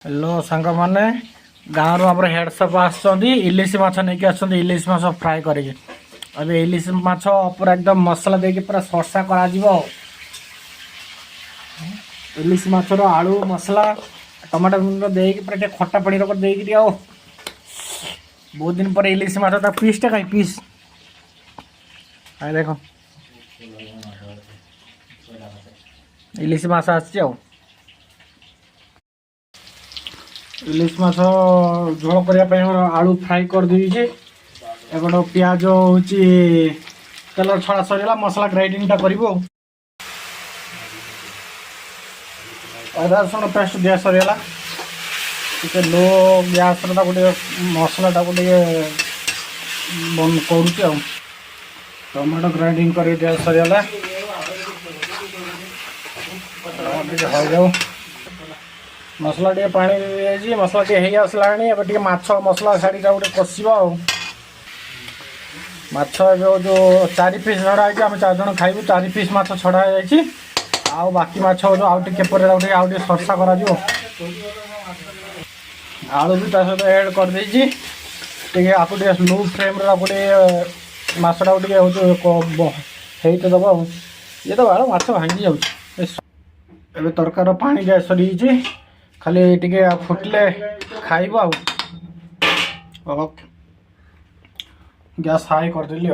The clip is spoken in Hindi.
हेलो सांग मैंने गाँव रू हेडसप इलिश माछ नहीं आसछन्ती इलिश माछ फ्राए करके अबे इलिश माछ पूरा एकदम मसला देके पूरा सरसा करा जीवो। इलिश माछ रो आलू मसला टमाटर गुंड देके पूरा टे खट्टा पानी रो देके दियो। बहुत दिन पर इलिश माछ ता पीस टा खाई पीस आ देखो इलिश माछ आछी आ इलिश माछ झोल करने आलू फ्राए कर दीजिए। एगोटे पियाज हूँ तेल छड़ा सरीगला मसला ग्राइंडिंग टा कर अदा रसुण पेस्ट दिया सरीगला लो गैस मसला टाक बंद कर टमाटो ग्राइंडिंग कर दिया सरीगला जाऊ मसला टे पानी मसला टे आसला माछ मसला छाड़ी गोटे कषा माछ जो 4 पीस छड़ा है आम 4 जन खाइबू 4 पीस माछ छड़ा है आउ बाकी माछ जो आउ टे सरसा करा आलू भी सहित ऐड कर देती आपको लो फ्लेम गोटे माछटा टे दब ये तो बाल माछ भांगी जाए तरकार पानी गैस सरी खाली टे फुटले खाइब आ गैस हाई करदेली आ।